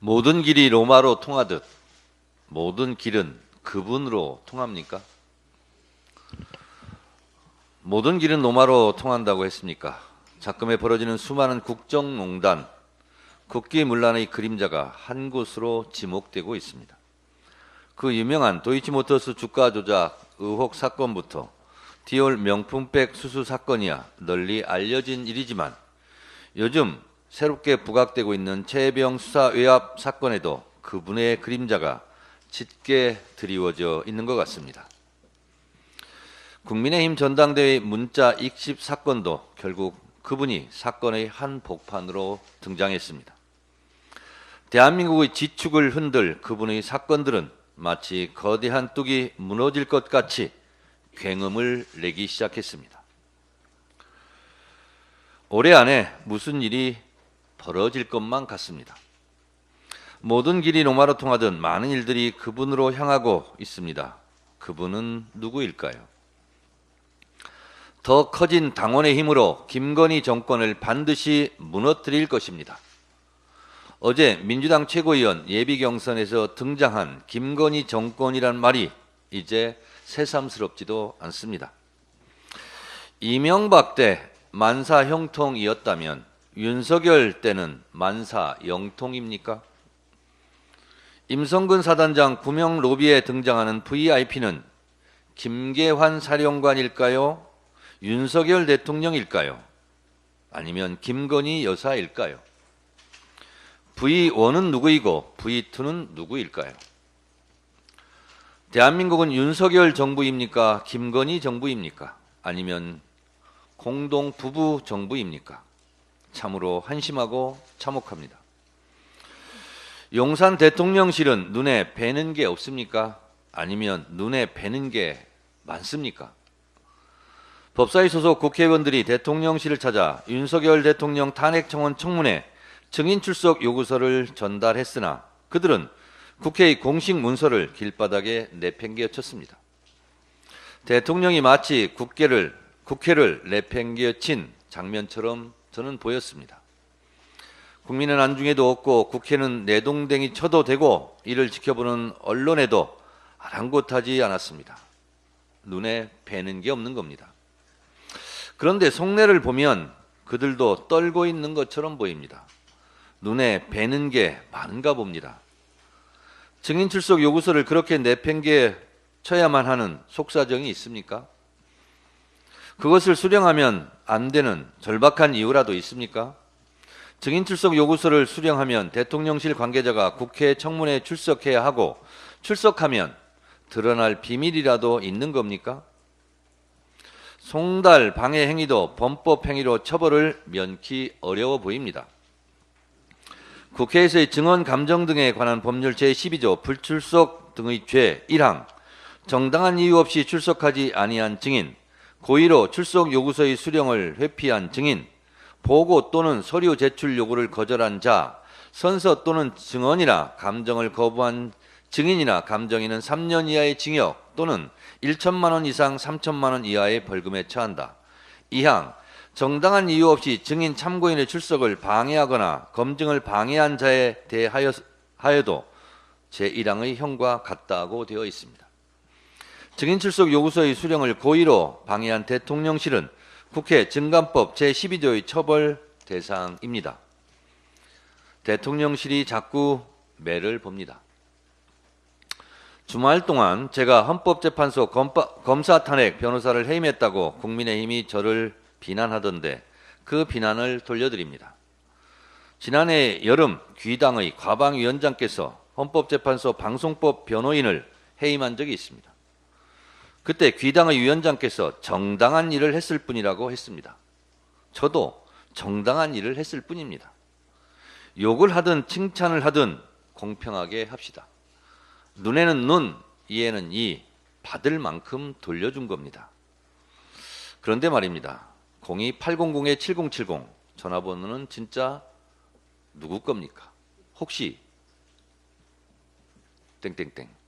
모든 길이 로마로 통하듯 모든 길은 그분으로 통합니까? 모든 길은 로마로 통한다고 했습니까? 작금에 벌어지는 수많은 국정농단, 국기문란의 그림자가 한 곳으로 지목되고 있습니다. 그 유명한 도이치모터스 주가 조작 의혹 사건부터 디올 명품백 수수 사건이야 널리 알려진 일이지만 요즘 새롭게 부각되고 있는 최혜병 수사 외압 사건에도 그분의 그림자가 짙게 드리워져 있는 것 같습니다. 국민의힘 전당대회 문자 익십 사건도 결국 그분이 사건의 한 복판으로 등장했습니다. 대한민국의 지축을 흔들 그분의 사건들은 마치 거대한 뚝이 무너질 것 같이 굉음을 내기 시작했습니다. 올해 안에 무슨 일이 벌어질 것만 같습니다. 모든 길이 로마로 통하듯 많은 일들이 그분으로 향하고 있습니다. 그분은 누구일까요? 더 커진 당원의 힘으로 김건희 정권을 반드시 무너뜨릴 것입니다. 어제 민주당 최고위원 예비경선에서 등장한 김건희 정권이란 말이 이제 새삼스럽지도 않습니다. 이명박 때 만사 형통이었다면 윤석열 때는 만사 영통입니까? 임성근 사단장 구명 로비에 등장하는 VIP는 김계환 사령관일까요? 윤석열 대통령일까요? 아니면 김건희 여사일까요? V1은 누구이고 V2는 누구일까요? 대한민국은 윤석열 정부입니까? 김건희 정부입니까? 아니면 공동 부부 정부입니까? 참으로 한심하고 참혹합니다. 용산 대통령실은 눈에 뵈는 게 없습니까? 아니면 눈에 뵈는 게 많습니까? 법사위 소속 국회의원들이 대통령실을 찾아 윤석열 대통령 탄핵 청원 청문회 증인 출석 요구서를 전달했으나 그들은 국회의 공식 문서를 길바닥에 내팽개쳤습니다. 대통령이 마치 국회를 내팽개친 장면처럼 저는 보였습니다. 국민은 안중에도 없고 국회는 내동댕이 쳐도 되고 이를 지켜보는 언론에도 아랑곳하지 않았습니다. 눈에 뵈는 게 없는 겁니다. 그런데 속내를 보면 그들도 떨고 있는 것처럼 보입니다. 눈에 뵈는 게 많은가 봅니다. 증인 출석 요구서를 그렇게 내팽개쳐야만 하는 속사정이 있습니까? 그것을 수령하면 안 되는 절박한 이유라도 있습니까? 증인 출석 요구서를 수령하면 대통령실 관계자가 국회 청문회에 출석해야 하고 출석하면 드러날 비밀이라도 있는 겁니까? 송달 방해 행위도 범법 행위로 처벌을 면키 어려워 보입니다. 국회에서의 증언 감정 등에 관한 법률 제12조 불출석 등의 죄 1항 정당한 이유 없이 출석하지 아니한 증인, 고의로 출석 요구서의 수령을 회피한 증인, 보고 또는 서류 제출 요구를 거절한 자, 선서 또는 증언이나 감정을 거부한 증인이나 감정인은 3년 이하의 징역 또는 1천만 원 이상 3천만 원 이하의 벌금에 처한다. 2항 정당한 이유 없이 증인 참고인의 출석을 방해하거나 검증을 방해한 자에 대하여도 제1항의 형과 같다고 되어 있습니다. 증인 출석 요구서의 수령을 고의로 방해한 대통령실은 국회 증감법 제12조의 처벌 대상입니다. 대통령실이 자꾸 매를 봅니다. 주말 동안 제가 헌법재판소 검사 탄핵 변호사를 해임했다고 국민의힘이 저를 비난하던데 그 비난을 돌려드립니다. 지난해 여름 귀당의 과방위원장께서 헌법재판소 방송법 변호인을 해임한 적이 있습니다. 그때 귀당의 위원장께서 정당한 일을 했을 뿐이라고 했습니다. 저도 정당한 일을 했을 뿐입니다. 욕을 하든 칭찬을 하든 공평하게 합시다. 눈에는 눈, 이에는 이, 받을 만큼 돌려준 겁니다. 그런데 말입니다. 02800-7070 전화번호는 진짜 누구 겁니까? 혹시 땡땡땡